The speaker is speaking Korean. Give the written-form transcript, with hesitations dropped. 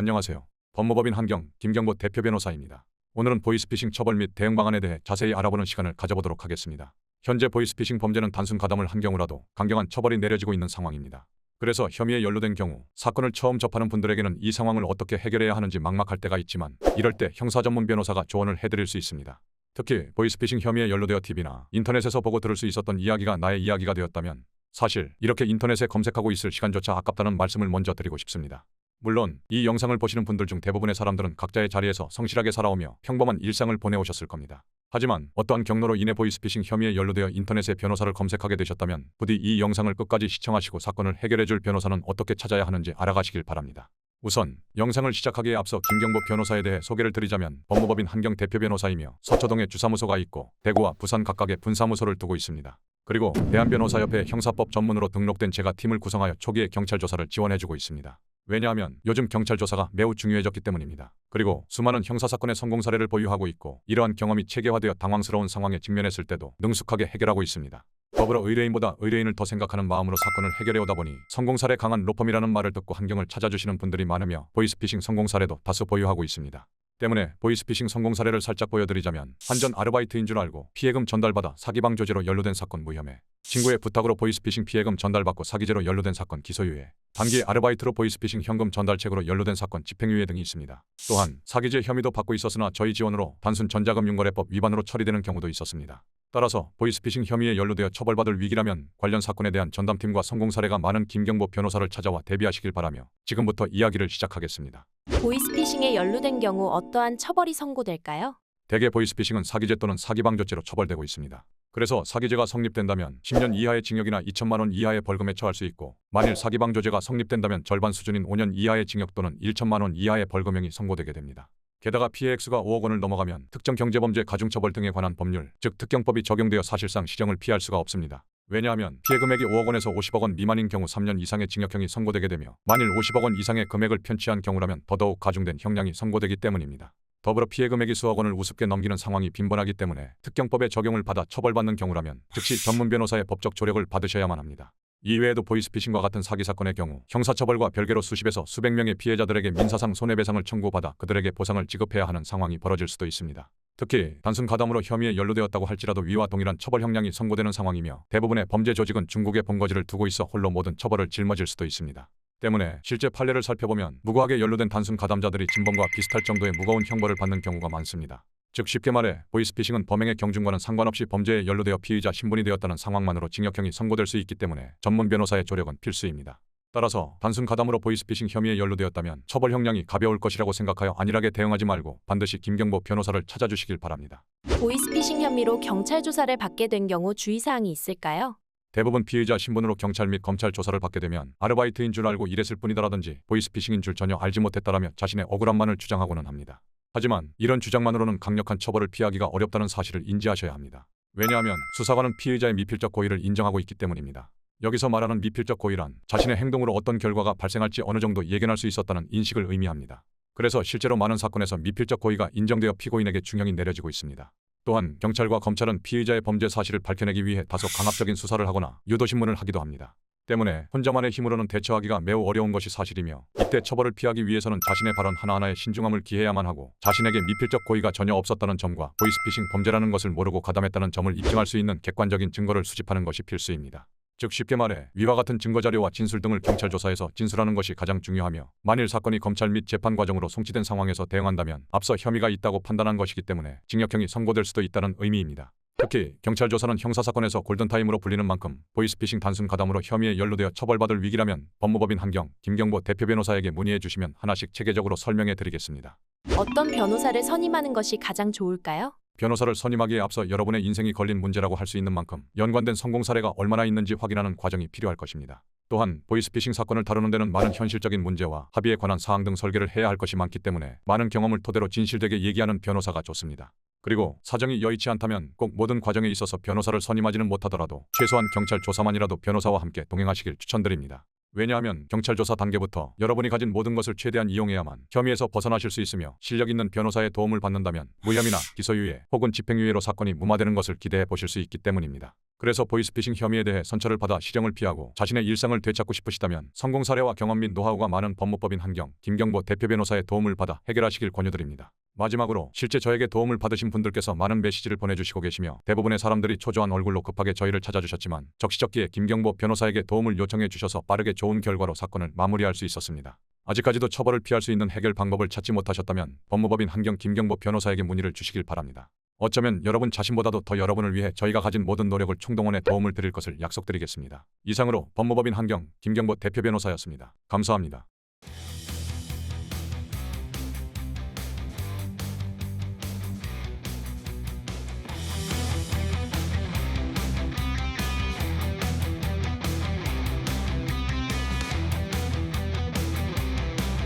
안녕하세요. 법무법인 한경 김경보 대표 변호사입니다. 오늘은 보이스피싱 처벌 및 대응 방안에 대해 자세히 알아보는 시간을 가져보도록 하겠습니다. 현재 보이스피싱 범죄는 단순 가담을 한 경우라도 강경한 처벌이 내려지고 있는 상황입니다. 그래서 혐의에 연루된 경우 사건을 처음 접하는 분들에게는 이 상황을 어떻게 해결해야 하는지 막막할 때가 있지만, 이럴 때 형사 전문 변호사가 조언을 해드릴 수 있습니다. 특히 보이스피싱 혐의에 연루되어 TV나 인터넷에서 보고 들을 수 있었던 이야기가 나의 이야기가 되었다면 사실 이렇게 인터넷에 검색하고 있을 시간조차 아깝다는 말씀을 먼저 드리고 싶습니다. 물론 이 영상을 보시는 분들 중 대부분의 사람들은 각자의 자리에서 성실하게 살아오며 평범한 일상을 보내오셨을 겁니다. 하지만 어떠한 경로로 인해 보이스피싱 혐의에 연루되어 인터넷에 변호사를 검색하게 되셨다면 부디 이 영상을 끝까지 시청하시고 사건을 해결해줄 변호사는 어떻게 찾아야 하는지 알아가시길 바랍니다. 우선 영상을 시작하기에 앞서 김경보 변호사에 대해 소개를 드리자면, 법무법인 한경 대표 변호사이며 서초동에 주사무소가 있고 대구와 부산 각각에 분사무소를 두고 있습니다. 그리고 대한변호사협회 형사법 전문으로 등록된 제가 팀을 구성하여 초기에 경찰 조사를 지원해주고 있습니다. 왜냐하면 요즘 경찰 조사가 매우 중요해졌기 때문입니다. 그리고 수많은 형사사건의 성공 사례를 보유하고 있고, 이러한 경험이 체계화되어 당황스러운 상황에 직면했을 때도 능숙하게 해결하고 있습니다. 더불어 의뢰인보다 의뢰인을 더 생각하는 마음으로 사건을 해결해오다 보니 성공 사례 강한 로펌이라는 말을 듣고 한경을 찾아주시는 분들이 많으며, 보이스피싱 성공 사례도 다수 보유하고 있습니다. 때문에 보이스피싱 성공 사례를 살짝 보여드리자면, 한전 아르바이트인 줄 알고 피해금 전달받아 사기방 조제로 연루된 사건 무혐의, 친구의 부탁으로 보이스피싱 피해금 전달받고 사기죄로 연루된 사건 기소유예, 단기 아르바이트로 보이스피싱 현금 전달책으로 연루된 사건 집행유예 등이 있습니다. 또한 사기죄 혐의도 받고 있었으나 저희 지원으로 단순 전자금융거래법 위반으로 처리되는 경우도 있었습니다. 따라서 보이스피싱 혐의에 연루되어 처벌받을 위기라면 관련 사건에 대한 전담팀과 성공 사례가 많은 김경보 변호사를 찾아와 대비하시길 바라며 지금부터 이야기를 시작하겠습니다. 보이스피싱에 연루된 경우 어떠한 처벌이 선고될까요? 대개 보이스피싱은 사기죄 또는 사기방조죄로 처벌되고 있습니다. 그래서 사기죄가 성립된다면 10년 이하의 징역이나 2천만 원 이하의 벌금에 처할 수 있고, 만일 사기방조죄가 성립된다면 절반 수준인 5년 이하의 징역 또는 1천만 원 이하의 벌금형이 선고되게 됩니다. 게다가 피해 액수가 5억 원을 넘어가면 특정경제범죄 가중처벌 등에 관한 법률, 즉 특경법이 적용되어 사실상 실형을 피할 수가 없습니다. 왜냐하면 피해 금액이 5억 원에서 50억 원 미만인 경우 3년 이상의 징역형이 선고되게 되며, 만일 50억 원 이상의 금액을 편취한 경우라면 더더욱 가중된 형량이 선고되기 때문입니다. 더불어 피해 금액이 수억 원을 우습게 넘기는 상황이 빈번하기 때문에 특경법의 적용을 받아 처벌받는 경우라면 즉시 전문 변호사의 법적 조력을 받으셔야만 합니다. 이외에도 보이스피싱과 같은 사기 사건의 경우 형사처벌과 별개로 수십에서 수백 명의 피해자들에게 민사상 손해배상을 청구받아 그들에게 보상을 지급해야 하는 상황이 벌어질 수도 있습니다. 특히 단순 가담으로 혐의에 연루되었다고 할지라도 위와 동일한 처벌 형량이 선고되는 상황이며, 대부분의 범죄 조직은 중국에 본거지를 두고 있어 홀로 모든 처벌을 짊어질 수도 있습니다. 때문에 실제 판례를 살펴보면 무고하게 연루된 단순 가담자들이 진범과 비슷할 정도의 무거운 형벌을 받는 경우가 많습니다. 즉 쉽게 말해 보이스피싱은 범행의 경중과는 상관없이 범죄에 연루되어 피의자 신분이 되었다는 상황만으로 징역형이 선고될 수 있기 때문에 전문 변호사의 조력은 필수입니다. 따라서 단순 가담으로 보이스피싱 혐의에 연루되었다면 처벌 형량이 가벼울 것이라고 생각하여 안일하게 대응하지 말고 반드시 김경보 변호사를 찾아주시길 바랍니다. 보이스피싱 혐의로 경찰 조사를 받게 된 경우 주의사항이 있을까요? 대부분 피의자 신분으로 경찰 및 검찰 조사를 받게 되면 아르바이트인 줄 알고 일했을 뿐이다라든지 보이스피싱인 줄 전혀 알지 못했다라며 자신의 억울함만을 주장하고는 합니다. 하지만 이런 주장만으로는 강력한 처벌을 피하기가 어렵다는 사실을 인지하셔야 합니다. 왜냐하면 수사관은 피의자의 미필적 고의를 인정하고 있기 때문입니다. 여기서 말하는 미필적 고의란 자신의 행동으로 어떤 결과가 발생할지 어느 정도 예견할 수 있었다는 인식을 의미합니다. 그래서 실제로 많은 사건에서 미필적 고의가 인정되어 피고인에게 중형이 내려지고 있습니다. 또한 경찰과 검찰은 피의자의 범죄 사실을 밝혀내기 위해 다소 강압적인 수사를 하거나 유도신문을 하기도 합니다. 때문에 혼자만의 힘으로는 대처하기가 매우 어려운 것이 사실이며, 이때 처벌을 피하기 위해서는 자신의 발언 하나하나에 신중함을 기해야만 하고, 자신에게 미필적 고의가 전혀 없었다는 점과 보이스피싱 범죄라는 것을 모르고 가담했다는 점을 입증할 수 있는 객관적인 증거를 수집하는 것이 필수입니다. 즉 쉽게 말해 위와 같은 증거자료와 진술 등을 경찰 조사에서 진술하는 것이 가장 중요하며, 만일 사건이 검찰 및 재판 과정으로 송치된 상황에서 대응한다면 앞서 혐의가 있다고 판단한 것이기 때문에 징역형이 선고될 수도 있다는 의미입니다. 특히 경찰 조사는 형사사건에서 골든타임으로 불리는 만큼 보이스피싱 단순 가담으로 혐의에 연루되어 처벌받을 위기라면 법무법인 한경 김경보 대표 변호사에게 문의해 주시면 하나씩 체계적으로 설명해 드리겠습니다. 어떤 변호사를 선임하는 것이 가장 좋을까요? 변호사를 선임하기에 앞서 여러분의 인생이 걸린 문제라고 할 수 있는 만큼 연관된 성공 사례가 얼마나 있는지 확인하는 과정이 필요할 것입니다. 또한 보이스피싱 사건을 다루는 데는 많은 현실적인 문제와 합의에 관한 사항 등 설계를 해야 할 것이 많기 때문에 많은 경험을 토대로 진실되게 얘기하는 변호사가 좋습니다. 그리고 사정이 여의치 않다면 꼭 모든 과정에 있어서 변호사를 선임하지는 못하더라도 최소한 경찰 조사만이라도 변호사와 함께 동행하시길 추천드립니다. 왜냐하면 경찰 조사 단계부터 여러분이 가진 모든 것을 최대한 이용해야만 혐의에서 벗어나실 수 있으며, 실력 있는 변호사의 도움을 받는다면 무혐의나 기소유예 혹은 집행유예로 사건이 무마되는 것을 기대해 보실 수 있기 때문입니다. 그래서 보이스피싱 혐의에 대해 선처를 받아 실형을 피하고 자신의 일상을 되찾고 싶으시다면 성공 사례와 경험 및 노하우가 많은 법무법인 한경, 김경보 대표 변호사의 도움을 받아 해결하시길 권유드립니다. 마지막으로 실제 저에게 도움을 받으신 분들께서 많은 메시지를 보내주시고 계시며 대부분의 사람들이 초조한 얼굴로 급하게 저희를 찾아주셨지만 적시적기에 김경보 변호사에게 도움을 요청해 주셔서 빠르게 좋은 결과로 사건을 마무리할 수 있었습니다. 아직까지도 처벌을 피할 수 있는 해결 방법을 찾지 못하셨다면 법무법인 한경 김경보 변호사에게 문의를 주시길 바랍니다. 어쩌면 여러분 자신보다도 더 여러분을 위해 저희가 가진 모든 노력을 총동원해 도움을 드릴 것을 약속드리겠습니다. 이상으로 법무법인 한경 김경보 대표 변호사였습니다. 감사합니다.